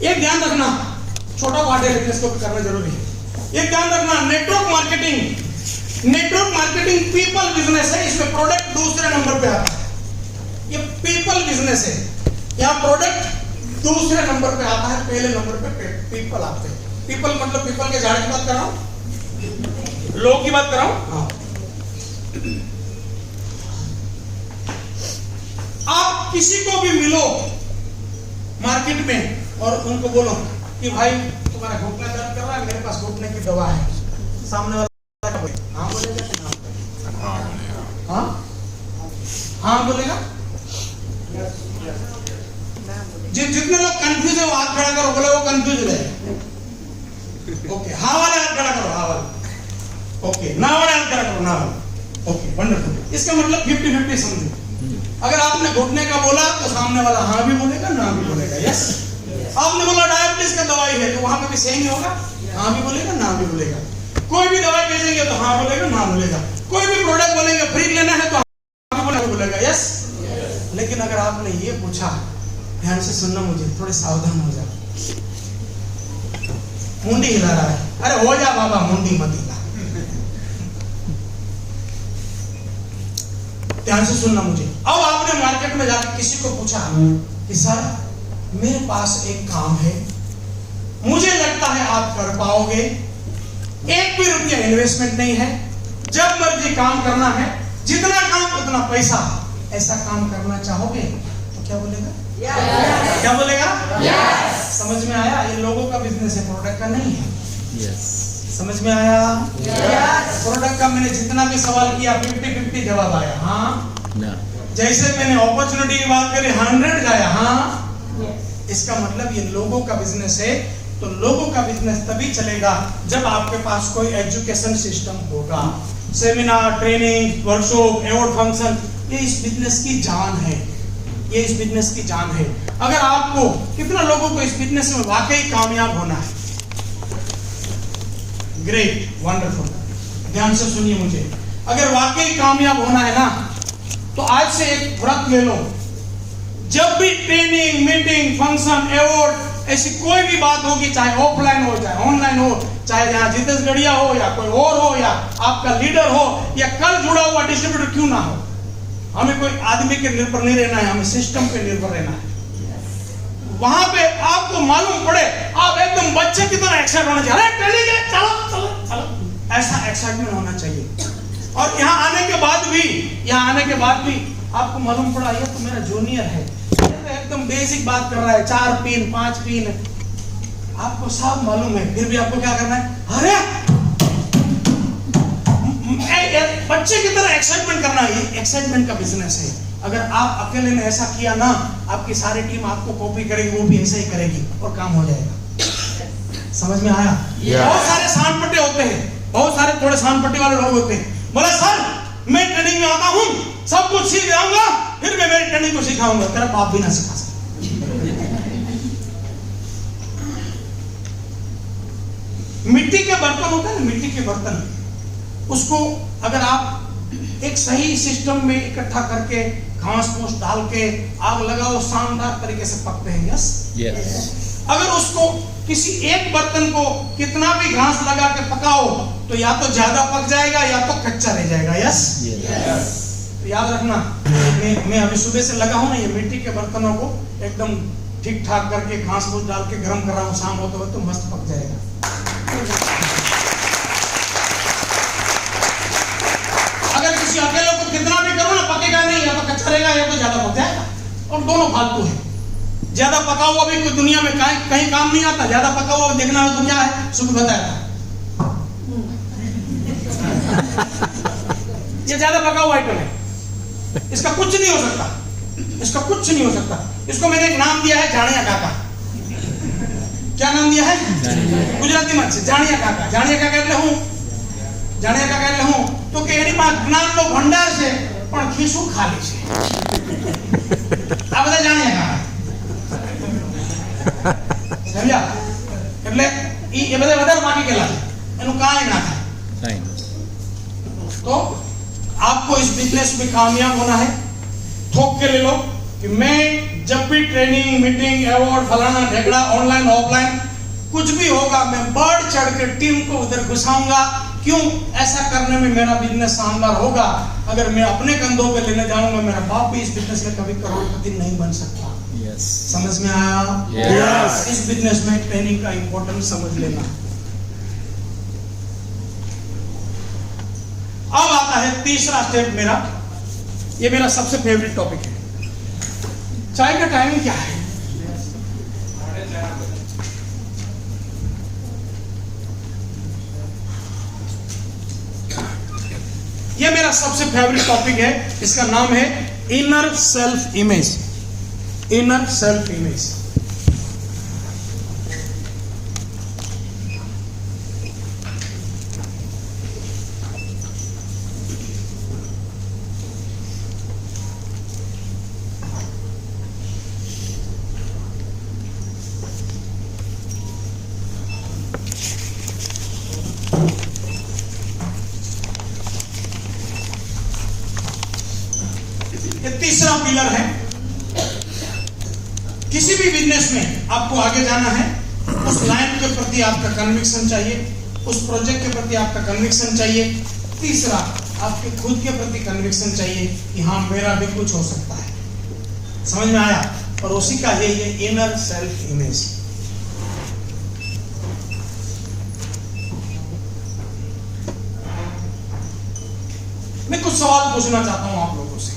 एक ध्यान रखना, छोटा पार्ट है लेकिन इसको करना जरूरी है। एक ध्यान रखना, नेटवर्क मार्केटिंग पीपल बिजनेस है, इसमें प्रोडक्ट दूसरे नंबर पे आता है। ये पीपल बिजनेस है, यहाँ प्रोडक्ट दूसरे नंबर पे आता है, पहले नंबर पे पीपल आते हैं। पीपल मतलब पीपल के झाड़ की बात कर रहा हूं, लोग की बात कर रहा हूं। हाँ। आप किसी को भी मिलो मार्केट में और उनको बोलो कि भाई तुम्हारा घुटना दर्द कर रहा है, मेरे पास घुटने की दवा है, सामने वाला हाँ बोलेगा कि ना? हाँ हाँ बोलेगा। जितने लोग कंफ्यूज है वो हाथ खड़ा करो, बोले वो कंफ्यूज है। ओके, हाँ वाले हाथ खड़ा करो, हाँ वाले। ओके, ना वाले हाथ खड़ा करो, ना वाले। Okay, wonderful. इसका मतलब 50-50 समझो। अगर आपने घुटने का बोला तो सामने वाला हाँ भी बोलेगा, ना भी बोलेगा। यस। आपने बोला डायबिटीज का दवाई है तो वहां पे भी सेम होगा, हाँ भी बोलेगा, ना भी बोलेगा। कोई भी दवाई बेचेंगे तो हाँ बोलेगा, ना बोलेगा। कोई भी प्रोडक्ट बोलेंगे फ्री लेना है तो हाँ बोलेगा। यस। लेकिन अगर आपने ये पूछा, ध्यान से सुनना मुझे, थोड़े सावधान हो जाओ। मुंडी हिला रहा है, अरे हो जा बाबा, मुंडी मत हिला। ध्यान से सुनना मुझे। अब आपने मार्केट में जाकर किसी को पूछा कि सर मेरे पास एक काम है, मुझे लगता है आप कर पाओगे, एक भी रुपया इन्वेस्टमेंट नहीं है, जब मर्जी काम करना है, जितना काम उतना पैसा, ऐसा काम करना चाहोगे? तो क्या बोलेगा? yes. क्या बोलेगा? yes. समझ में आया? ये लोगों का बिजनेस है, प्रोडक्ट का नहीं है। yes. समझ में आया? yes. प्रोडक्ट का मैंने जितना भी सवाल किया 50-50 जवाब आया हाँ no. जैसे मैंने अपॉर्चुनिटी की बात करी 100 जाया हाँ yes. इसका मतलब ये लोगों का बिजनेस है। तो लोगों का बिजनेस तभी चलेगा जब आपके पास कोई एजुकेशन सिस्टम होगा, seminar, training, workshop, award function. ये इस बिजनेस की जान है, ये इस बिजनेस की जान है। अगर आपको, कितना लोगों को इस बिजनेस में वाकई कामयाब होना है? Great, wonderful. ध्यान से सुनिए मुझे, अगर वाकई कामयाब होना है ना तो आज से एक व्रत ले लो। जब भी ट्रेनिंग, मीटिंग, फंक्शन, अवार्ड, ऐसी कोई भी बात होगी, चाहे ऑफलाइन हो चाहे ऑनलाइन हो, चाहे जहां जितेश गढ़िया हो या कोई और हो या आपका लीडर हो या कल जुड़ा हुआ डिस्ट्रीब्यूटर क्यों ना हो, हमें कोई आदमी के निर्भर नहीं रहना है, हमें सिस्टम पे निर्भर रहना है। वहां पे आपको मालूम पड़े, आप एकदम बच्चे की तरह एक्साइट होना चाहिए, अरे ट्रेनिंग है, चलो चलो चलो, ऐसा एक्साइटमेंट होना चाहिए। और यहाँ आने के बाद भी आपको मालूम पड़ा ये तो मेरा जूनियर है, एकदम बेसिक बात कर रहा है, 4 पिन 5 पिन, आपको सब मालूम है, फिर भी आपको क्या करना है? अरे बच्चे की तरह एक्साइटमेंट करना है। ये एक्साइटमेंट का बिजनेस है। अगर आप अकेले ने ऐसा किया ना, आपकी सारी टीम आपको कॉपी करेगी, वो भी ऐसा ही करेगी और काम हो जाएगा। समझ में आया? बहुत सारे सांड-पट्टे होते हैं, बहुत सारे थोड़े सांड-पट्टी वाले लोग होते हैं। बोला सर मैं ट्रेनिंग में आता हूँ, सब कुछ सीख जाऊंगा, फिर मैं मेरी ट्रेनिंग को सिखाऊंगा। तेरा बाप भी ना सिखा सकता। मिट्टी के बर्तन होते हैं ना, मिट्टी के बर्तन, उसको अगर आप एक सही सिस्टम में इकट्ठा करके घास फूस डाल के आग लगाओ, शानदार तरीके से पकते हैं। Yes yes? अगर उसको किसी एक बर्तन को कितना भी घास लगा के पकाओ तो या तो ज्यादा पक जाएगा या तो कच्चा रह जाएगा। Yes yes? तो याद रखना, मैं अभी सुबह से लगा हूं ना, ये मिट्टी के बर्तनों को एकदम ठीक ठाक करके घास फूस डाल के गर्म कर रहा हूं, शाम होते तो मस्त पक जाएगा। अगर किसी अकेले को कितना भी करो ना, पकेगा नहीं, या तो कच्चा रहेगा या तो ज्यादा पक जाएगा, और दोनों फालतू है। ज्यादा पका हुआ भी कोई दुनिया में कहीं काम नहीं आता। ज्यादा पका हुआ देखना है तो क्या है? सुख बताया ये ज्यादा पका हुआ आइटम है, इसका कुछ नहीं हो सकता, इसका कुछ नहीं हो सकता। इसको मैंने एक नाम दिया है जानिया काका। क्या नाम दिया है? गुजराती में जानिया काका। जानिया काका એટલે હું જાણ્યા કાકા એટલે હું તો કે એની માં જ્ઞાનનો ભંડાર છે પણ ખીસું ખાલી છે। આ બધા જાણ્યા કાકા સમજ્યા? એટલે એ બધા વધારે બાકી ગયેલા છે, એનું કાંઈ ના થાય। तो आपको इस बिजनेस में कामयाब होना है। ठोक के ले लो कि मैं जब भी ट्रेनिंग, मीटिंग, अवार्ड, फलाना ढेकड़ा, ऑनलाइन ऑफलाइन कुछ भी होगा, मैं बढ़ चढ़ के टीम को उधर घुसाऊंगा। क्यों? ऐसा करने में मेरा बिजनेस शानदार होगा। अगर मैं अपने कंधों पे लेने जाऊंगा, मेरा बाप भी इस बिजनेस में कभी करोड़पति नहीं बन सकता। समझ में आया? इस बिजनेस में ट्रेनिंग का इंपॉर्टेंस समझ लेना। अब आता है तीसरा स्टेप मेरा, ये मेरा सबसे फेवरेट टॉपिक है। चाय का टाइमिंग क्या है? ये मेरा सबसे फेवरेट टॉपिक है। इसका नाम है inner self image. Inner self image. ये तीसरा पिलर है। किसी भी बिजनेस में आपको आगे जाना है, उस लाइन के प्रति आपका कन्विक्शन चाहिए, उस प्रोजेक्ट के प्रति आपका कन्विक्शन चाहिए। तीसरा, आपके खुद के प्रति कन्विक्शन चाहिए कि हाँ, मेरा भी कुछ हो सकता है। समझ में आया? और उसी का ये इनर सेल्फ इमेज। मैं कुछ सवाल पूछना चाहता हूं आप लोगों से।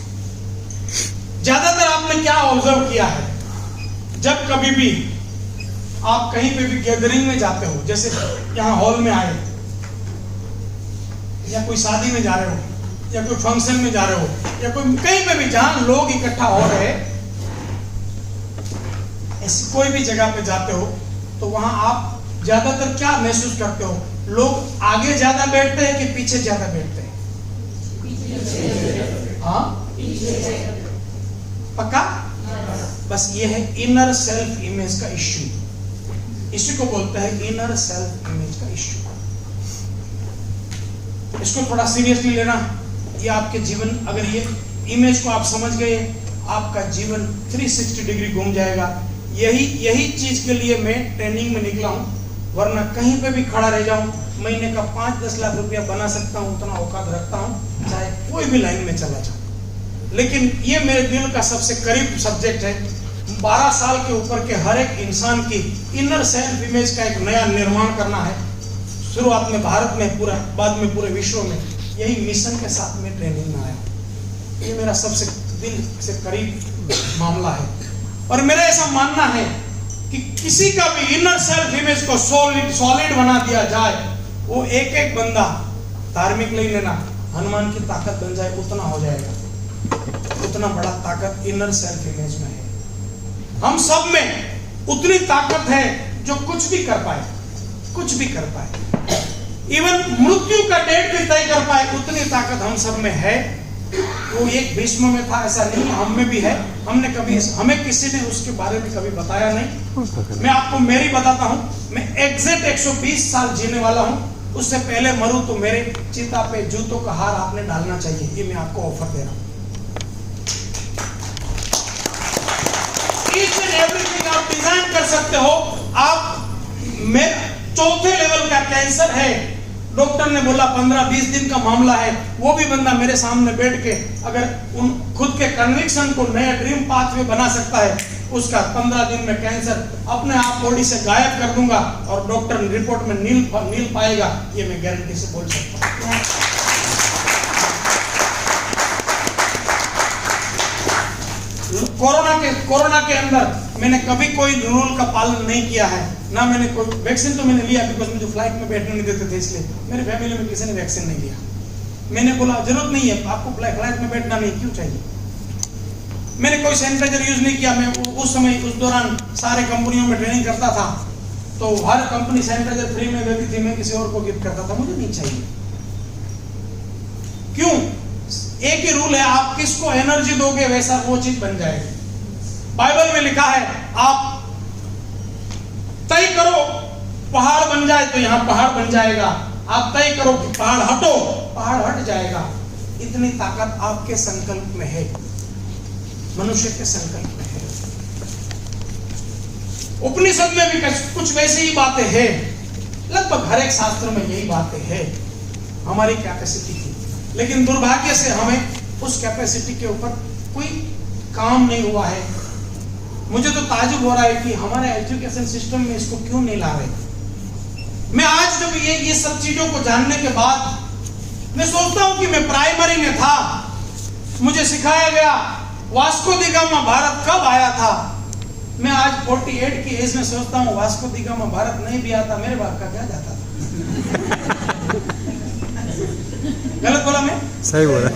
ज्यादातर आपने क्या ऑब्जर्व किया है, जब कभी भी आप कहीं पे भी गैदरिंग में जाते हो, जैसे यहाँ हॉल में आए, या कोई शादी में जा रहे हो, या कोई फंक्शन में जा रहे हो, या कोई कहीं पे भी जहां लोग इकट्ठा हो रहे, ऐसी कोई भी जगह पे जाते हो, तो वहां आप ज्यादातर क्या महसूस करते हो? लोग आगे ज्यादा बैठते हैं कि पीछे ज्यादा बैठते हैं? हाँ, पक्का? बस ये है इनर सेल्फ इमेज का इश्यू। इसी को बोलते हैं इनर सेल्फ इमेज का इश्यू। इसको थोड़ा सीरियसली लेना। ये आपके जीवन, अगर ये इमेज को आप समझ गए, आपका जीवन 360 डिग्री घूम जाएगा। यही चीज के लिए मैं ट्रेनिंग में निकला हूं, वरना कहीं पे भी खड़ा रह जाऊं, महीने का 5-10 लाख रुपया बना सकता हूं, उतना औकात रखता हूं, चाहे कोई भी लाइन में चला जाऊं। लेकिन ये मेरे दिल का सबसे करीब सब्जेक्ट है। 12 साल के ऊपर के हर एक इंसान की इनर सेल्फ इमेज का एक नया निर्माण करना है। शुरुआत में भारत में, पूरा बाद में पूरे विश्व में। यही मिशन के साथ में ट्रेनिंग में आया। ये मेरा सबसे दिल से करीब मामला है। और मेरा ऐसा मानना है कि किसी का भी इनर सेल्फ इमेज को सॉलिड बना दिया जाए, वो एक बंदा धार्मिक नहीं लेना, हनुमान की ताकत बन जाए, उतना हो जाएगा। उतना बड़ा ताकत इनर सेल्फ इमेज में है। हम सब में उतनी ताकत है जो कुछ भी कर पाए, कुछ भी कर पाए, इवन मृत्यु का डेट भी तय कर पाए, उतनी ताकत हम सब में है। वो एक भीष्म में था, ऐसा नहीं, हम में भी है। हमने कभी, हमें किसी ने उसके बारे में कभी बताया नहीं। मैं आपको मेरी बताता हूं। मैं एग्जैक्ट 120 साल जीने वाला हूं। उससे पहले मरूं तो मेरे चिता पे जूतों का हार आपने डालना चाहिए। ये मैं आपको ऑफर दे रहा हूं। ईच एंड एवरीथिंग आप डिजाइन कर सकते हो। आप में 4थे लेवल का कैंसर है, डॉक्टर ने बोला 15-20 दिन का मामला है। वो भी बंदा मेरे सामने बैठ के अगर उन खुद के कन्विक्शन को नया ड्रीम पाथवे बना सकता है, उसका 15 दिन में कैंसर अपने आप बॉडी से गायब कर दूंगा और डॉक्टर रिपोर्ट में नील पाएगा। ये मैं गारंटी से बोल सकता हूं। कोरोना के अंदर मैंने कभी कोई रूल का पालन नहीं किया है, ना मैंने कोई वैक्सीन तो मैंने लिया, बिकॉज मुझे फ्लाइट में बैठने नहीं देते थे, इसलिए मेरे फैमिली में किसी ने वैक्सीन नहीं लिया। मैंने बोला जरूरत नहीं है, आपको फ्लाइट में बैठना नहीं, क्यों चाहिए। मैंने कोई सैनिटाइजर यूज नहीं किया। मैं उस समय, उस दौरान सारे कंपनियों में ट्रेनिंग करता था, तो हर कंपनी सैनिटाइजर फ्री में देती थी, मैं किसी और को गिफ्ट करता था। मुझे नहीं चाहिए। क्यों? एक ही रूल है, आप किसको एनर्जी दोगे वैसा वो चीज बन जाएगी। बाइबल में लिखा है, आप तय करो पहाड़ बन जाए तो यहां पहाड़ बन जाएगा। आप तय करो कि पहाड़ हटो, पहाड़ हट जाएगा। इतनी ताकत आपके संकल्प में है, मनुष्य के संकल्प में है। उपनिषद में भी कुछ वैसी ही बातें हैं, लगभग हर एक शास्त्र में यही बातें हैं हमारी कैपेसिटी की। लेकिन दुर्भाग्य से हमें उस कैपेसिटी के ऊपर कोई काम नहीं हुआ है। मुझे तो ताजुब हो रहा है कि हमारे एजुकेशन सिस्टम में इसको क्यों नहीं ला रहे। मैं आज जब ये सब चीजों को जानने के बाद मैं सोचता हूं कि मैं प्राइमरी में था, मुझे सिखाया गया वास्को दी गामा भारत कब आया था। मैं आज 48 की एज में सोचता हूँ वास्को दी गामा भारत नहीं भी आता, मेरे बाप का क्या जाता था। गलत बोला मैं? सही बोला।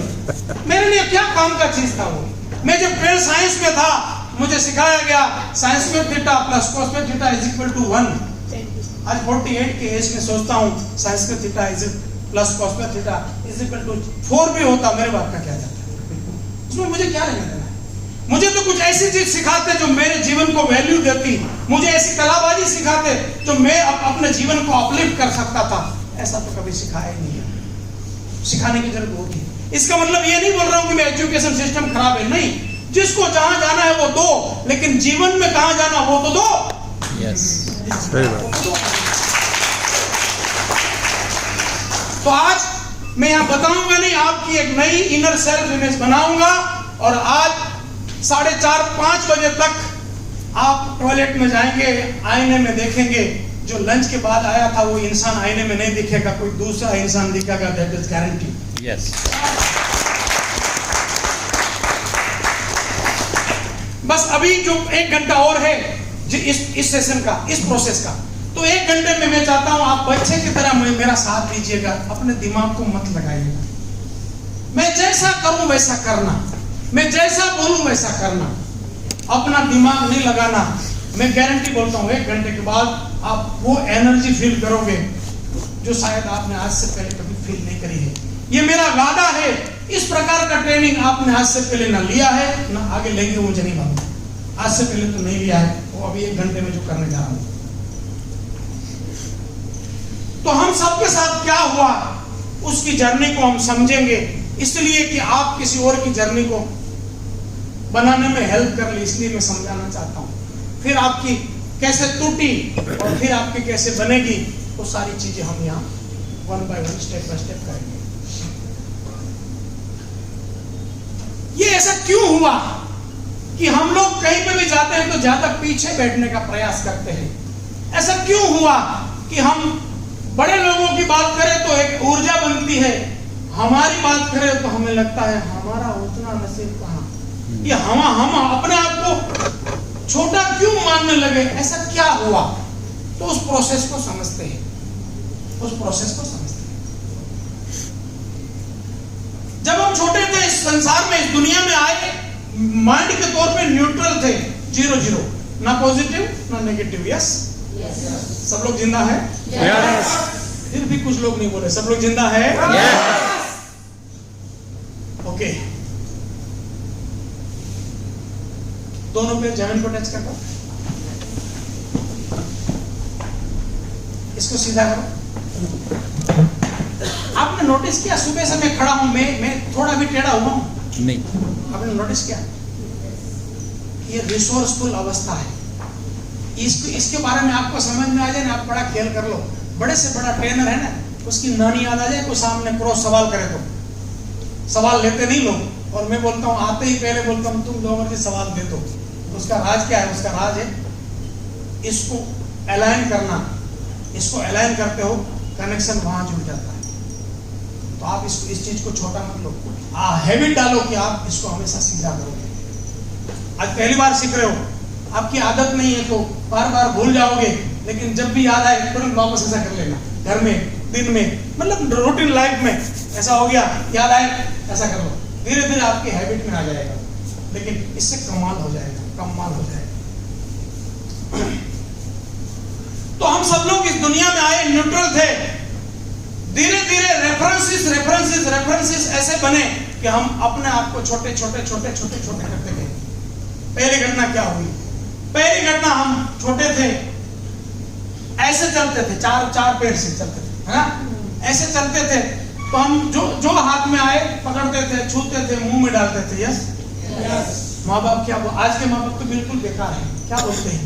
मेरे लिए क्या काम का चीज था वो। मैं जब 12 साइंस में था, मुझे सिखाया गया साइंस में थीटा प्लस कॉस में थीटा इज इक्वल टू 1। आज 48 के एज में सोचता हूँ साइंस में थीटा इज प्लस कॉस में थीटा इज इक्वल टू 4 भी होता, मेरे बाप का क्या जाता। उसमें मुझे क्या लेना देना है। मुझे तो कुछ ऐसी चीज सिखाते जो मेरे जीवन को वैल्यू देती, मुझे ऐसी कलाबाजी सिखाते जो मैं अपने जीवन को अपलिफ्ट कर सकता था। ऐसा तो कभी सिखाया ही नहीं है, सिखाने की जरूरत होगी। इसका मतलब ये नहीं बोल रहा हूं कि मैं एजुकेशन सिस्टम खराब है, नहीं। जिसको जहां जाना है वो दो, लेकिन जीवन में कहां जाना वो तो दो। यस, सही बात। तो आज मैं यहां बताऊंगा नहीं, आपकी एक नई इनर सेल्फ इमेज बनाऊंगा। और आज 4:30-5 बजे तक आप टॉयलेट में जाएंगे, आईने में देखेंगे, जो लंच के बाद आया था वो इंसान आईने में नहीं दिखेगा, कोई दूसरा इंसान दिखेगा। That is guarantee. यस। बस अभी जो 1 घंटा और है इस सेशन का, इस प्रोसेस का, तो 1 घंटे में मैं चाहता हूं आप बच्चे की तरह मेरा साथ दीजिएगा, अपने दिमाग को मत लगाइएगा। मैं जैसा करूं वैसा करना, मैं जैसा बोलूं वैसा करना, अपना दिमाग नहीं लगाना। मैं गारंटी बोलता हूं 1 घंटे के बाद आप वो एनर्जी फील करोगे जो शायद आपने आज से पहले कभी फील नहीं करी है। ये मेरा वादा है। इस प्रकार का ट्रेनिंग आपने आज से पहले ना लिया है ना आगे लेंगे, मुझे नहीं मालूम। आज से पहले तो नहीं लिया है, वो अभी 1 घंटे में जो करने जा रहा हूं। तो हम सबके साथ क्या हुआ उसकी जर्नी को हम समझेंगे, इसलिए कि आप किसी और की जर्नी को बनाने में हेल्प कर ली, इसलिए मैं समझाना चाहता हूं। फिर आपकी कैसे टूटी और फिर आपकी कैसे बनेगी, वो सारी चीजें हम यहाँ 1 by 1 स्टेप बाय स्टेप करेंगे। ये ऐसा क्यों हुआ कि हम लोग कहीं पे भी जाते हैं तो ज्यादा पीछे बैठने का प्रयास करते हैं? ऐसा क्यों हुआ कि हम बड़े लोगों की बात करें तो एक ऊर्जा बनती है, हमारी बात करें तो हमें लगता है हमारा उतना नसीब कहां। ये हम अपने आप को छोटा क्यों मानने लगे? ऐसा क्या हुआ? तो उस प्रोसेस को समझते हैं, उस प्रोसेस को समझते हैं। जब हम छोटे थे, इस संसार में, इस दुनिया में आए, माइंड के तौर पे न्यूट्रल थे, 0-0, ना पॉजिटिव ना नेगेटिव। यस, सब लोग जिंदा है? यस। फिर भी कुछ लोग नहीं बोले, सब लोग जिंदा है? यस। ओके, दोनों पे जमीन को टच कर दो, इसको सीधा करो। आपने नोटिस किया सुबह से मैं खड़ा हूं, मैं थोड़ा भी टेढ़ा हुआ हूं? नहीं। आपने नोटिस किया? ये रिसोर्सफुल अवस्था है। इसके बारे में आपको समझ में आ जाए ना, आप बड़ा खेल कर लो। बड़े से बड़ा ट्रेनर है ना, उसकी नानी याद आ जाए, कोई सामने क्रॉस सवाल करे तो सवाल लेते नहीं लोग। और मैं बोलता हूँ, आते ही पहले बोलता हूँ तुम 2 मर्जी सवाल दे दो। उसका राज क्या है? उसका राज है इसको अलाइन करना। इसको अलाइन करते हो, कनेक्शन वहां जुड़ जाता है। तो आप इस चीज को छोटा मत लो, हैबिट डालो कि आप इसको हमेशा सीधा करोगे। आज पहली बार सीख रहे हो, आपकी आदत नहीं है तो बार बार भूल जाओगे, लेकिन जब भी याद आए तुरंत वापस ऐसा कर लेना। घर में, दिन में, मतलब रूटीन लाइफ में ऐसा हो गया, याद आए ऐसा कर लो, धीरे धीरे आपकी हैबिट में आ जाएगा। लेकिन इससे कमाल हो जाएगा, कमाल हो जाएगा। तो हम सब लोग इस दुनिया में आए न्यूट्रल थे, धीरे धीरे रेफरेंसेस ऐसे बने कि हम अपने आप को छोटे छोटे करते गए। पहली घटना क्या हुई? पहली घटना, हम छोटे थे, ऐसे चलते थे, चार पैर से चलते थे, है ना? ऐसे चलते थे तो हम जो हाथ में आए पकड़ते थे, छूते थे, मुंह में डालते थे। यस। माँ बाप क्या, आज के माँ बाप तो बिल्कुल बेकार है। क्या बोलते हैं?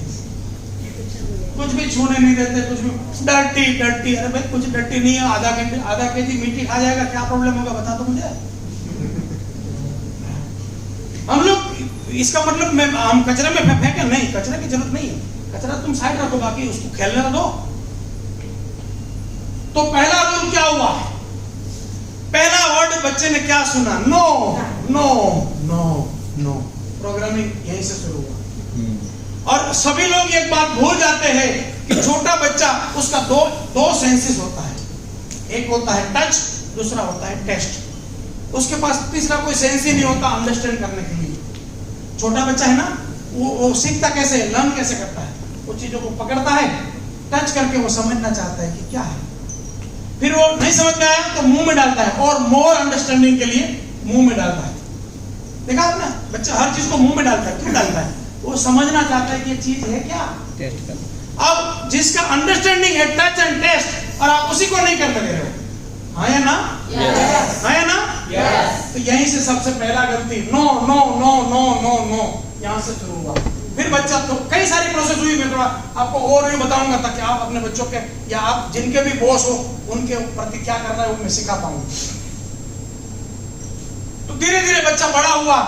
कुछ भी छूने नहीं देते, कुछ भी डर्टी डर्टी। अरे भाई कुछ डर्टी नहीं है, आधा केजी मीठी खा जाएगा, क्या प्रॉब्लम होगा बता दो मुझे। हम लोग इसका मतलब हम कचरे में फेंके नहीं, कचरे की जरूरत नहीं है, कचरा तुम साइड रखो, बाकी उसको खेलने दो। तो पहला रूल क्या हुआ? पहला वर्ड बच्चे ने क्या सुना? No no no no. Programming यहीं से शुरू हुआ। और सभी लोग एक बात भूल जाते हैं कि छोटा बच्चा, उसका दो सेंसेस होता है, एक होता है टच, दूसरा होता है टेस्ट। उसके पास तीसरा कोई सेंस ही नहीं होता अंडरस्टैंड करने के लिए। छोटा बच्चा है ना, वो सीखता कैसे, लर्न कैसे करता है? वो चीजों को पकड़ता है, टच करके वो समझना चाहता है कि क्या है, फिर वो नहीं समझ में आया तो मुंह में डालता है, और मोर अंडरस्टैंडिंग के लिए मुंह में डालता है। देखा आपने, बच्चा हर चीज को मुंह में डालता है, क्यों डालता है? वो समझना चाहता है कि ये चीज है क्या। अब जिसका अंडरस्टैंडिंग है टच एंड टेस्ट, और आप उसी को नहीं कर रहे हो, हाँ या ना? हाँ या ना? तो यहीं से सबसे पहला गलती, no no no no no no, यहां से शुरू हुआ। फिर बच्चा, तो कई सारी प्रोसेस हुई, मैं थोड़ा आपको और भी बताऊंगा ताकि आप अपने बच्चों के, या आप जिनके भी बॉस हो, उनके प्रति क्या करना है वो मैं सिखा पाऊंगा। तो धीरे धीरे बच्चा बड़ा हुआ।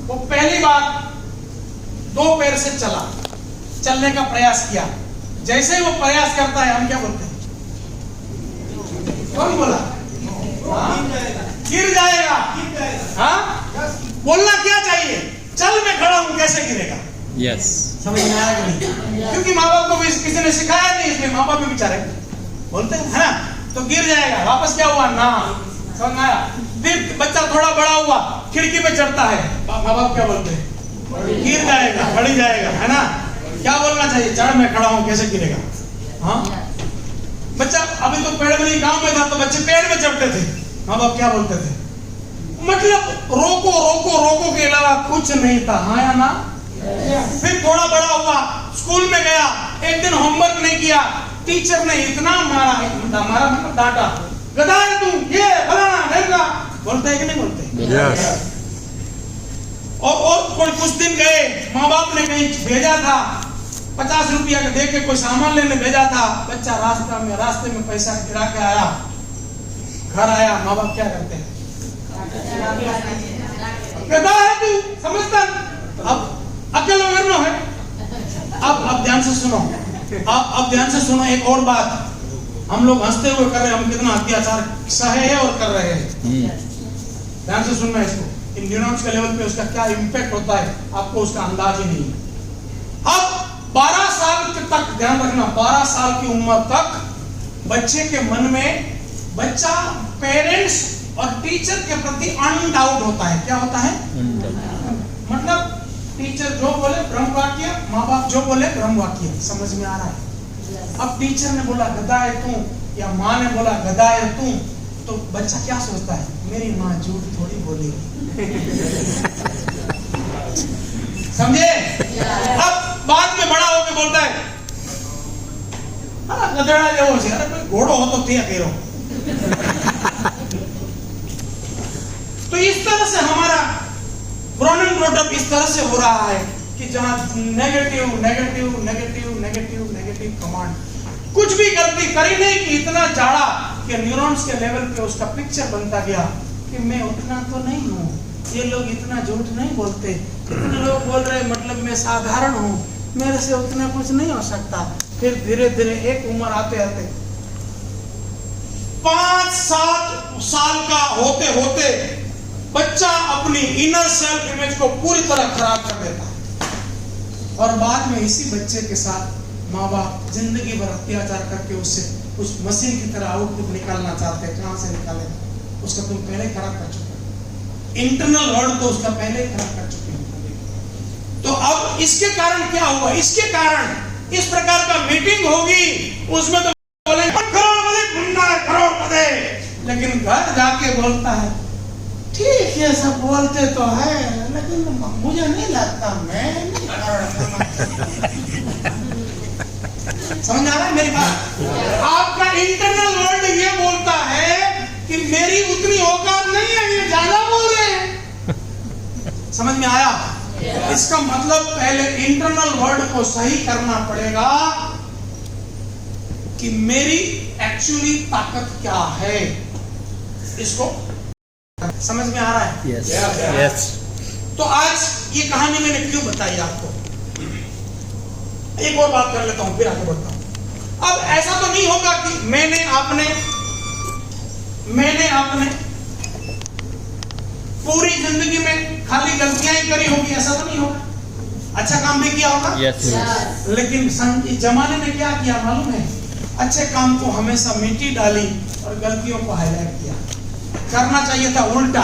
वो पहली बार 2 पैर से चलने का प्रयास किया। जैसे ही वो प्रयास करता है, हम क्या बोलते हैं? कौन बोला? गिर जाएगा। हाँ, बोलना क्या चाहिए? चल मैं खड़ा हूं, कैसे गिरेगा? यस, समझ में आया कि नहीं? क्योंकि माँ बाप को भी किसी ने सिखाया नहीं, इसलिए माँ बाप भी बेचारे बोलते हैं, है ना? तो गिर जाएगा। वापस क्या हुआ? ना। समझ में आया? फिर बच्चा थोड़ा बड़ा हुआ, खिड़की पे चढ़ता है, माँ बाप क्या बोलते हैं? गिर जाएगा, बढ़ जाएगा, है ना? क्या बोलना चाहिए? चढ़ मैं खड़ा हूं, कैसे गिरेगा? हाँ, बच्चा अभी तो पेड़ में नहीं, गांव में था तो बच्चे पेड़ में चढ़ते थे, माँ बाप क्या बोलते थे? मतलब रोको रोको रोको के अलावा कुछ नहीं था, हाँ या ना? फिर थोड़ा बड़ा हुआ, स्कूल में गया, एक दिन होमवर्क नहीं किया, टीचर ने इतना मारा मतलब डांटा, गधा है तू, ये फलाना ढेंगा, बोलते है कि नहीं बोलते? Yes. और कोई कुछ दिन गए, माँ बाप ने कहीं भेजा था, 50 रुपया दे के कोई सामान लेने भेजा था, बच्चा रास्ते में पैसा गिरा के आया, घर आया, माँ बाप क्या करते हैं? गधा है तू, समझता? अब अकल वगैरह है। अब ध्यान से सुनो, अब ध्यान से सुनो एक और बात। हम लोग हंसते हुए कर रहे हैं, हम कितना अत्याचार सहे हैं और कर रहे हैं। ध्यान से सुनना इसको, इन न्यूरॉन्स के लेवल पे उसका क्या इम्पैक्ट होता है, आपको उसका अंदाज ही नहीं है। अब 12 साल तक ध्यान रखना, 12 साल की उम्र तक बच्चे के मन में, बच्चा पेरेंट्स और टीचर के प्रति अनडाउट होता है। क्या होता है? मतलब टीचर जो बोले ब्रह्म वाक्य, माँ बाप जो बोले ब्रह्म वाक्य। समझ में आ रहा है? अब टीचर ने बोला गधा है तू, या माँ ने बोला गधा है तू, तो बच्चा क्या सोचता है? मेरी माँ झूठ थोड़ी बोलेगी। समझे? अब बाद में बड़ा होके बोलता है, अरे गधेड़ा जेवो छे, अरे कोई घोड़ो हो तो त्या करो। तो इस तरह से हमारा ब्रॉन ब्रॉटअप इस तरह से हो रहा है कि जहां negative negative negative negative negative command, कुछ भी गलती करी नहीं कि इतना जाड़ा कि न्यूरॉन्स के लेवल पे उसका पिक्चर बनता गया कि मैं उतना तो नहीं हूँ, ये लोग इतना झूठ नहीं बोलते, इतने लोग बोल रहे मतलब मैं साधारण हूँ, मेरे से उतना कुछ नहीं हो सकता। फिर धीरे धीरे एक उम्र आते आते 5-7 साल का होते होते बच्चा अपनी इनर सेल्फ इमेज को पूरी तरह खराब कर देता है, और बाद में इसी बच्चे के साथ माँ बाप जिंदगी भर अत्याचार करके उससे उस मशीन की तरह आउटपुट निकालना चाहते हैं। कहां से निकाले? उसका तुम पहले खराब कर चुके हो, इंटरनल वर्ल्ड तो उसका पहले ही खराब कर चुके हो। तो अब इसके कारण क्या हुआ? इसके कारण इस प्रकार का मीटिंग होगी, उसमें तो बोले करोड़पति, लेकिन घर जाके बोलता है ठीक है सब बोलते तो है, लेकिन मुझे नहीं लगता मैं नहीं समझ आ रहा है मेरी बात? आपका इंटरनल वर्ल्ड ये बोलता है कि मेरी उतनी औकात नहीं है, ये ज्यादा बोल रहे हैं। समझ में आया? इसका मतलब पहले इंटरनल वर्ल्ड को सही करना पड़ेगा, कि मेरी एक्चुअली ताकत क्या है। इसको समझ में आ रहा है? Yes yes. तो आज ये कहानी मैंने क्यों बताई आपको, एक और बात कर लेता हूं फिर आगे बढ़ता हूं। अब ऐसा तो नहीं होगा कि मैंने आपने पूरी जिंदगी में खाली गलतियां ही करी होगी, ऐसा तो नहीं होगा, अच्छा काम भी किया होगा। यस। लेकिन जमाने ने क्या किया मालूम है, अच्छे काम को हमेशा मिट्टी डाली और गलतियों को हाईलाइट किया। करना चाहिए था उल्टा,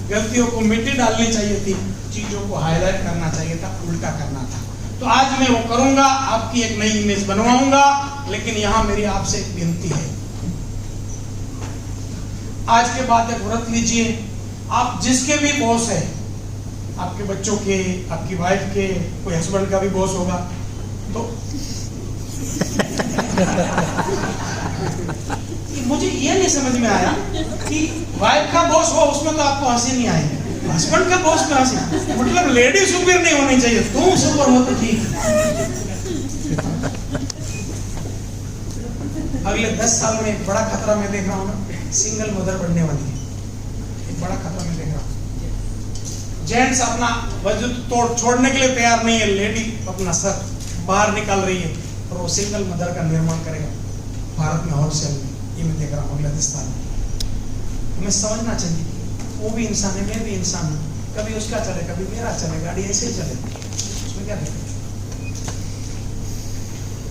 गलतियों को मिट्टी डालनी चाहिए थी, चीजों को हाईलाइट करना चाहिए था, उल्टा करना था। तो आज मैं वो करूंगा, आपकी एक नई इमेज बनवाऊंगा। लेकिन यहां मेरी आपसे एक विनती है, आज के बाद एक व्रत लीजिए। आप जिसके भी बॉस है, आपके बच्चों के, आपकी वाइफ के, कोई हस्बैंड का भी बॉस होगा, तो मुझे ये नहीं समझ में आया कि वाइफ का बॉस हो उसमें तो आपको हंसी नहीं आएगी, हस्बैंड का बॉस में हंसी, मतलब लेडी सुपर नहीं होनी चाहिए, तुम सुपर हो तो ठीक। अगले 10 साल में एक बड़ा खतरा मैं देख रहा हूँ ना, सिंगल मदर बनने वाली है, एक बड़ा खतरा मैं देख रहा हूँ। जेंट्स अपना वजूद छोड़ने के लिए तैयार नहीं है, लेडी अपना सर बाहर निकाल रही है और वो सिंगल मदर का निर्माण करेगा भारत में होलसेल में। ये मैं देख रहा हूँ अगले 10 साल में। हमें समझना चाहिए वो भी इंसान है, मैं भी इंसान हूँ, कभी उसका चले कभी मेरा चले, गाड़ी ऐसे ही चले, उसमें क्या दिक्कत।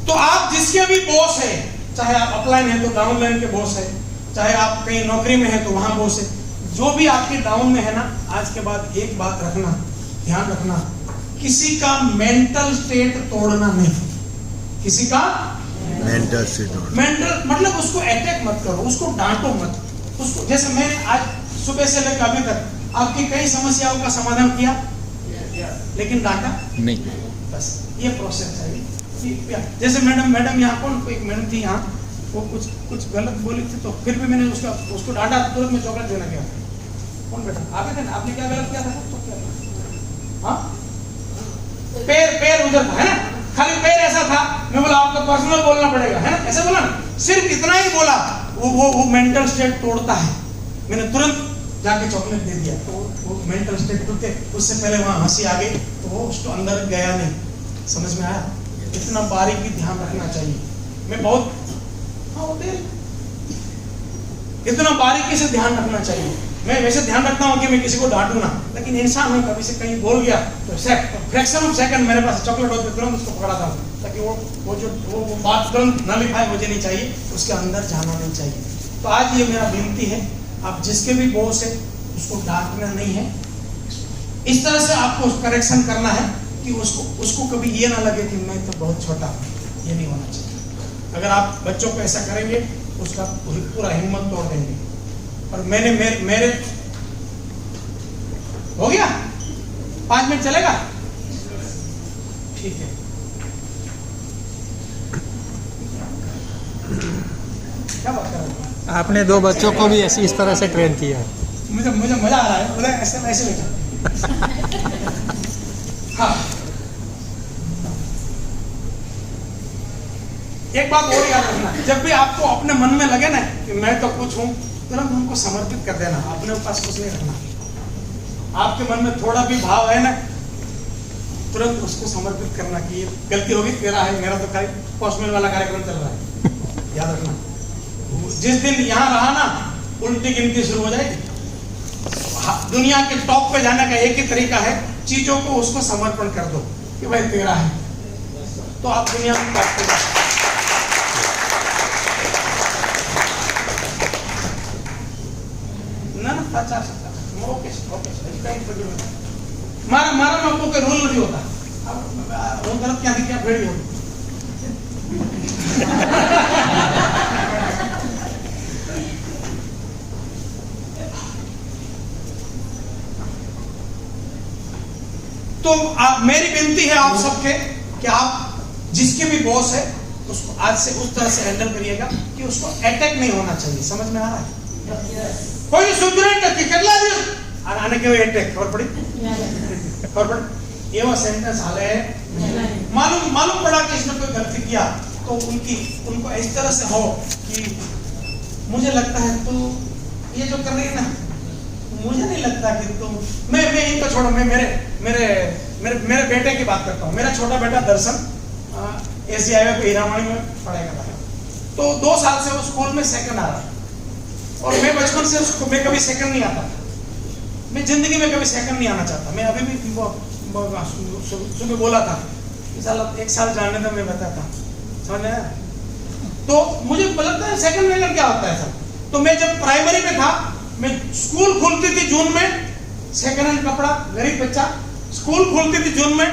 तो आप जिसके भी बॉस है, चाहे आप अपलाइन है तो डाउनलाइन के बॉस है, चाहे आप कहीं नौकरी में है तो वहां बॉस है, जो भी आपके डाउन में है ना, आज के बाद एक बात रखना, ध्यान रखना, किसी का मेंटल स्टेट तोड़ना नहीं, किसी का मेंटल स्टेट, मेंटल मतलब उसको अटैक मत करो, उसको डांटो मत, उसको जैसे मैंने आज सुबह से लेकर अभी तक आपकी कई समस्याओं का समाधान किया, लेकिन डांटा नहीं, बस ये प्रोसेस है। जैसे मैडम यहाँ कौन, एक मैडम थी यहाँ, वो कुछ गलत बोली थी, तो फिर भी मैंने उसको डांटा, तुरंत में चॉकलेट देना गया। कौन बेटा आप थे ना, आपने क्या गलत किया था? तो क्या, हाँ, पैर उधर था, है ना, खाली पैर ऐसा था, मैं बोला आपको पर्सनल बोलना पड़ेगा, है ना, ऐसे बोला ना, सिर्फ इतना ही बोला, वो मेंटल स्टेट तोड़ता है। मैंने तुरंत जाके चॉकलेट दे दिया, तो वो मेंटल स्टेट टूटे, उससे पहले वहां हंसी आ गई, तो वो उसको अंदर गया नहीं। समझ में आया? इतना बारीकी ध्यान रखना चाहिए। मैं बहुत इतना बारीकी से ध्यान रखना चाहिए। मैं वैसे ध्यान रखता हूँ कि मैं किसी को डांटू ना, लेकिन इंसान हूँ, कभी से कहीं बोल गया तो फ्रैक्शन ऑफ सेकंड मेरे पास चॉकलेट होती, तुरंत उसको पकड़ाता हूँ, ताकि वो बात तुरंत नलिफाई हो जानी चाहिए, उसके अंदर जाना नहीं चाहिए। तो आज ये मेरा विनती है, आप जिसके भी बॉस है उसको डांटना नहीं है, इस तरह से आपको करेक्शन करना है कि उसको कभी ये ना लगे कि मैं तो बहुत छोटा हूँ, ये नहीं होना चाहिए। अगर आप बच्चों को ऐसा करेंगे, उसका पूरा हिम्मत तोड़ देंगे। और मेरे हो गया, 5 मिनट चलेगा, ठीक है। क्या बात कर रहे हैं? आपने 2 बच्चों को भी ऐसी इस तरह से ट्रेन किया। मुझे मजा आ रहा है, बोले ऐसे बैठा। हाँ, एक बात और याद रखना, जब भी आपको अपने मन में लगे ना कि मैं तो कुछ हूं, तुरंत उनको समर्पित कर देना, अपने पास कुछ नहीं रखना। आपके मन में थोड़ा भी भाव है ना, तुरंत उसको समर्पित करना कि ये गलती होगी तेरा है, मेरा तो खाली पोस्टमैन वाला कार्यक्रम चल रहा है। याद रखना, जिस दिन यहाँ रहा ना, उल्टी गिनती शुरू हो जाएगी। दुनिया के टॉप पे जाने का एक ही तरीका है, चीजों को उसको समर्पण कर दो कि भाई तेरा है, तो आप दुनिया में टॉप पे जा। मारा आपको कोई रूल नहीं होता, वो गलत क्या भेड़ी होगी। तो मेरी विनती है आप सबके कि आप जिसके भी बॉस है उसको आज से उस तरह से हैंडल करिएगा कि उसको अटैक नहीं होना चाहिए। समझ में आ रहा है? कोई सुधरे आने के अटैक खबर पड़ी ये वो सेंटेंस हाल है, मालूम पड़ा कि इसने कोई गलती किया तो उनको इस तरह से हो कि मुझे लगता है तू ये जो कर रही है ना, मुझे नहीं लगता कि तुम मैं इनको छोड़ो, मैं मेरे बेटे की बात करता हूँ। मेरा छोटा बेटा दर्शन एसी हाईवे पे हीरामणी में पढ़ाई कर रहा है। तो 2 साल से वो स्कूल में सेकंड आ रहा है, और मैं बचपन से उसको मैं कभी सेकंड नहीं आता था। मैं जिंदगी में कभी सेकंड नहीं आना चाहता। मैं अभी भी सुबह बोला था कि साला 1 साल जानने में मैं बताता, समझ आया? तो मुझे लगता है सेकंड वेकंड क्या होता है सर। तो मैं जब प्राइमरी में था, मैं स्कूल खुलती थी जून में, सेकंड हैंड कपड़ा, गरीब बच्चा, स्कूल खुलती थी जून में,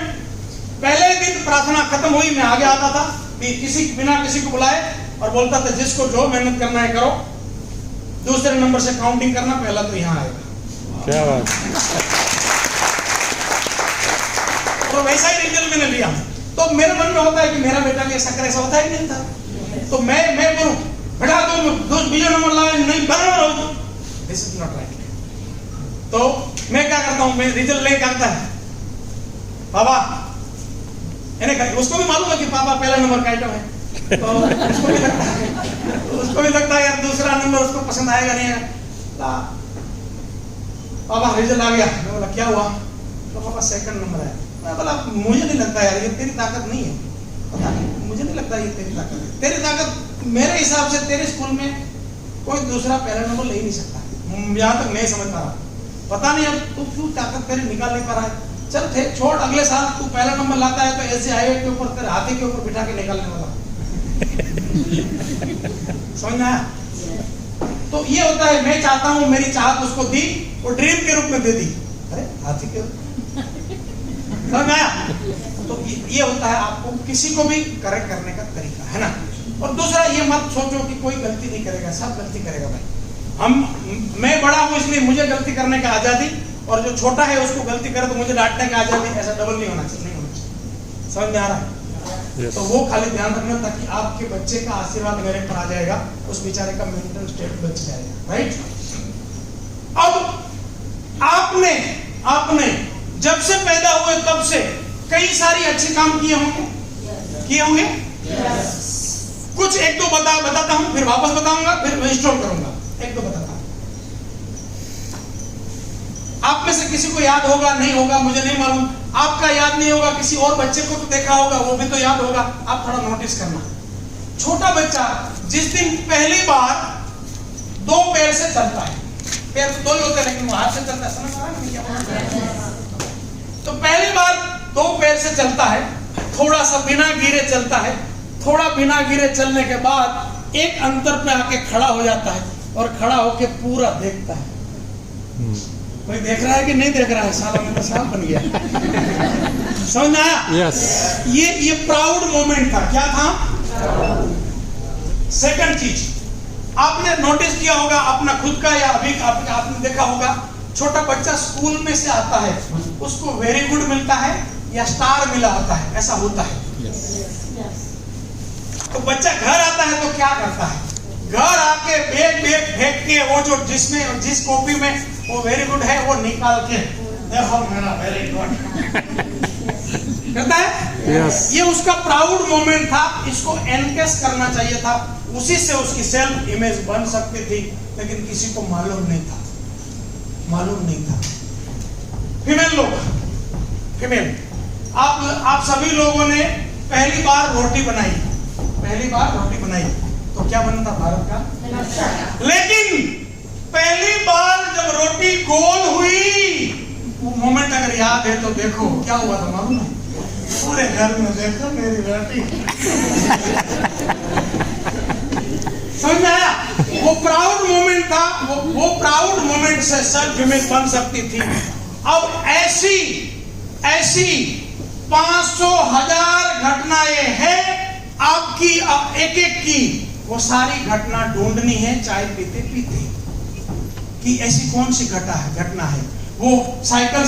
पहले दिन प्रार्थना खत्म हुई मैं आगे आता था, बिना किसी को बुलाए, और बोलता था जिसको जो मेहनत करना है करो, दूसरे नंबर से काउंटिंग करना, पहला तो यहाँ आएगा। क्या बात। तो वैसा ही रिजल्ट मैंने लिया। तो मेरे मन में होता है कि मेरा बेटा भी ऐसा करे, ऐसा होता ही नहीं था। तो मैं बोलूं बेटा तुम बीजा नंबर लाए नहीं, बराबर हो, दिस इज नॉट राइट। तो मैं क्या करता हूं, मैं रिजल्ट ले करता है बाबा, उसको भी मालूम है कि पापा पहला नंबर का आइटम है, तो उसको भी लगता है यार दूसरा नंबर उसको पसंद आएगा नहीं है। पापा रिजल्ट आ गया। मैं बोला क्या हुआ? तो पापा सेकंड नंबर आया। मैं बोला मुझे नहीं लगता यार, ये तेरी ताकत नहीं है, पता नहीं, मुझे नहीं लगता ये तेरी ताकत है। तेरी ताकत मेरे हिसाब से तेरे स्कूल में कोई दूसरा पहला नंबर ले ही नहीं सकता, यहाँ तक नहीं समझ पा रहा। पता नहीं अब तू क्यों ताकत तेरी निकाल नहीं पा रहा है। चल छोड़, अगले साल तू पहला नंबर लाता है तो ऐसे हाईवे के ऊपर तेरे हाथी के ऊपर बिठा के निकालने वाला। समझ में आया? तो ये होता है, मैं चाहता हूं मेरी चाहत उसको दी, वो ड्रीम के रूप में दे दी। अरे हाथी के समझ में आया? तो ये होता है, आपको किसी को भी करेक्ट करने का तरीका है ना। और दूसरा ये मत सोचो कि कोई गलती नहीं करेगा, सब गलती करेगा भाई। मैं बड़ा हूं इसलिए मुझे गलती करने का आजादी, और जो छोटा है उसको गलती करे तो मुझे डांटने का आजादी, ऐसा डबल नहीं होना चाहिए, नहीं होना चाहिए। समझ में आ रहा है? yes. तो वो खाली ध्यान रखना ताकि आपके बच्चे का आशीर्वाद मेरे पर आ जाएगा, उस बेचारे का मेंटल स्टेट बच जाएगा, राइट? अब आपने जब से पैदा हुए तब से कई सारी अच्छे काम किए होंगे yes. कुछ एक दो बताता हूं, फिर वापस बताऊंगा, फिर इंस्टॉल करूंगा। एक दो बताता हूं, आप में से किसी को याद होगा, नहीं होगा मुझे नहीं मालूम, आपका याद नहीं होगा, किसी और बच्चे को तो देखा होगा, वो भी तो याद होगा। आप थोड़ा नोटिस करना, छोटा बच्चा जिस दिन पहली बार 2 पैर से चलता है, पैर तो 2 ही होते हैं लेकिन वो हाथ से चलता है, समझ आ रहा है क्या? तो पहली बार 2 पैर से चलता है, थोड़ा सा बिना गिरे चलता है, थोड़ा बिना गिरे चलने के बाद एक अंतर पे आके खड़ा हो जाता है, और खड़ा होके पूरा देखता है। कोई देख रहा है कि नहीं देख रहा है? साला में तो सांप बन गया। समझ में आया? यस। ये प्राउड मोमेंट था। क्या था? सेकंड चीज आपने नोटिस किया होगा अपना खुद का, या अभी आपने देखा होगा, छोटा बच्चा स्कूल में से आता है, उसको वेरी गुड मिलता है या स्टार मिला होता है, ऐसा होता है। तो बच्चा घर आता है तो क्या करता है? घर आके बैग फेंक के वो जो जिस कॉपी में वो वेरी गुड है वो निकाल के देखो मेरा वेरी गुड करता है। yes. ये उसका प्राउड मोमेंट था, इसको एनकेस करना चाहिए था, उसी से उसकी सेल्फ इमेज बन सकती थी, लेकिन किसी को मालूम नहीं था। फीमेल आप सभी लोगों ने पहली बार रोटी बनाई, तो क्या बना था? भारत का। लेकिन पहली बार जब रोटी गोल हुई, वो मोमेंट अगर याद है तो देखो क्या हुआ था मालूम है? पूरे घर में देखो मेरी रोटी। समझ में आया? वो प्राउड मोमेंट था, वो प्राउड मोमेंट से सेल्फ इमेज बन सकती थी। अब ऐसी 500,000 घटनाएं हैं आपकी, एक की वो सारी घटना ढूंढनी है चाय पीते पीते कि ऐसी कौन सी घटना है। वो साइकिल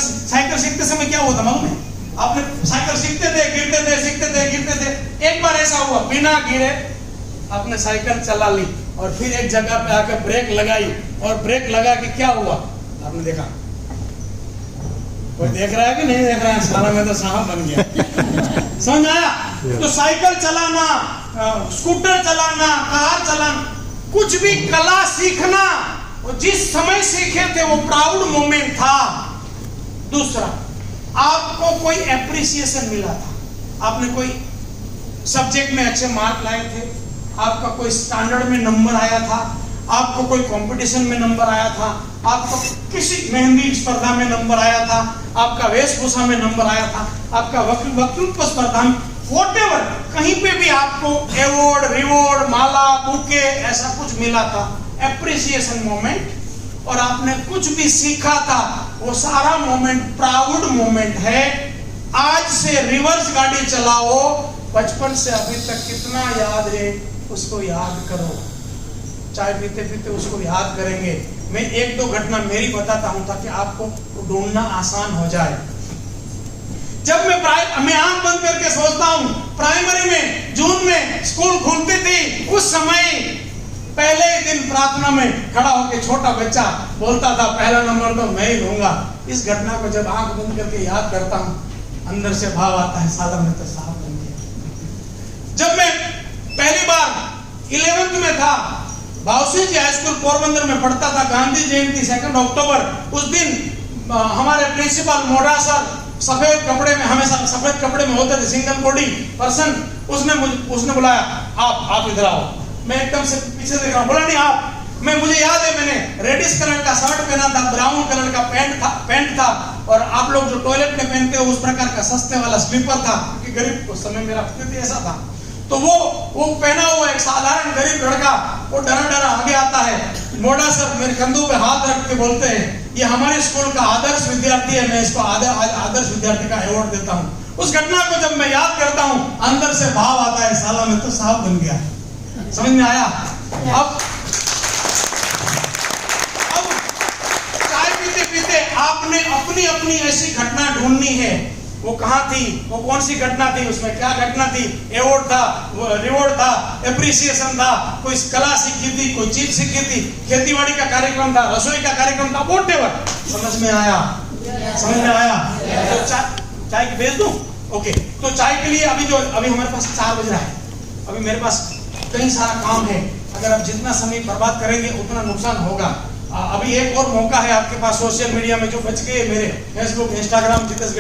सीखते समय क्या हुआ था मालूम है? आपने साइकिल सीखते थे, गिरते थे। एक बार ऐसा हुआ, बिना गिरे आपने साइकिल चला ली, और फिर एक जगह पे आकर ब्रेक लगाई, और ब्रेक लगा के क्या हुआ आपने देखा? कोई देख रहा है कि नहीं देख रहा है? साला में तो सांप बन गया। समझ आया? तो साइकिल चलाना स्कूटर चलाना, कार चलाना, कुछ भी कला सीखना, वो जिस समय सीखे थे वो प्राउड मोमेंट था। दूसरा, आपको कोई एप्रिसिएशन मिला था, आपने कोई सब्जेक्ट में अच्छे मार्क लाए थे, आपका कोई स्टैंडर्ड में नंबर आया था, आपको कोई कंपटीशन में नंबर आया था, आपको किसी मेहंदी स्पर्धा में नंबर आया था, आपका वेशभूषा में नंबर आया था, आपका वक्तृत्व स्पर्धा में, व्हाटएवर, कहीं पे भी आपको अवार्ड, रिवॉर्ड, माला, बुके, ऐसा कुछ मिला था, एप्रिसिएशन मोमेंट, और आपने कुछ भी सीखा था, वो सारा मोमेंट प्राउड मोमेंट है। आज से रिवर्स गाड़ी चलाओ, बचपन से अभी तक कितना याद है उसको याद करो, चाय पीते पीते उसको याद करेंगे। मैं एक दो घटना मेरी बताता हूं ताकि आपको ढूंढना आसान हो जाए। जब मैं आंख बंद करके सोचता हूं, प्राइमरी में जून में स्कूल खुलती थी, उस समय पहले ही दिन प्रार्थना में खड़ा होकर छोटा बच्चा बोलता था, पहला नंबर तो मैं ही लूंगा। इस घटना को जब आंख बंद करके याद करता हूं, अंदर से भाव आता है, साला मैं तो साहब बन गया। जब मैं पहली बार 11th में था, भावसिंह जी हाई स्कूल पोरबंदर में पढ़ता था, गांधी जयंती 2 अक्टूबर, उस दिन हमारे प्रिंसिपल मोरा सर सफेद कपड़े में, हमेशा सफेद कपड़े में होते थे, सिंगल बॉडी पर्सन, उसने बुलाया, आप इधर आओ। मैं एकदम से पीछे देख रहा हूं, बोला नहीं आप। मुझे याद है, मैंने रेडिश कलर का शर्ट पहना था, ब्राउन कलर का पैंट था, और आप लोग जो टॉयलेट में पहनते हो उस प्रकार का सस्ते वाला स्लीपर था, क्योंकि गरीब उस समय मेरा स्थिति ऐसा था। तो वो पहना हुआ एक साधारण गरीब लड़का, वो डरा आगे आता है। मोड़ा सर मेरे कंधों पे हाथ रख के बोलते हैं, ये हमारे स्कूल का आदर्श विद्यार्थी है, मैं इसको आदर्श विद्यार्थी का अवार्ड देता हूँ। उस घटना को जब मैं याद करता हूँ, अंदर से भाव आता है, साला मैं तो साहब बन गया। समझ में आया? अब चाय पीते पीते आपने अपनी अपनी ऐसी घटना ढूंढनी है। वो कहाँ थी, वो कौन सी घटना थी, उसमें क्या घटना थी, अवार्ड था, रिवॉर्ड था, एप्रिसिएशन था, कोई कला सीखी थी, कोई चीज सीखी थी, खेतीबाड़ी का कार्यक्रम था, रसोई का कार्यक्रम था, व्हाटएवर। समझ में आया? समझ में आया? तो चाय की भेज दूं? ओके, तो चाय के लिए अभी हमारे पास 4 बज रहा है, अभी मेरे पास कई सारा काम है। अगर आप जितना समय बर्बाद करेंगे उतना नुकसान होगा। अभी एक और मौका है आपके पास, सोशल मीडिया में जो बच गए मेरे, फेसबुक, इंस्टाग्राम, जितेश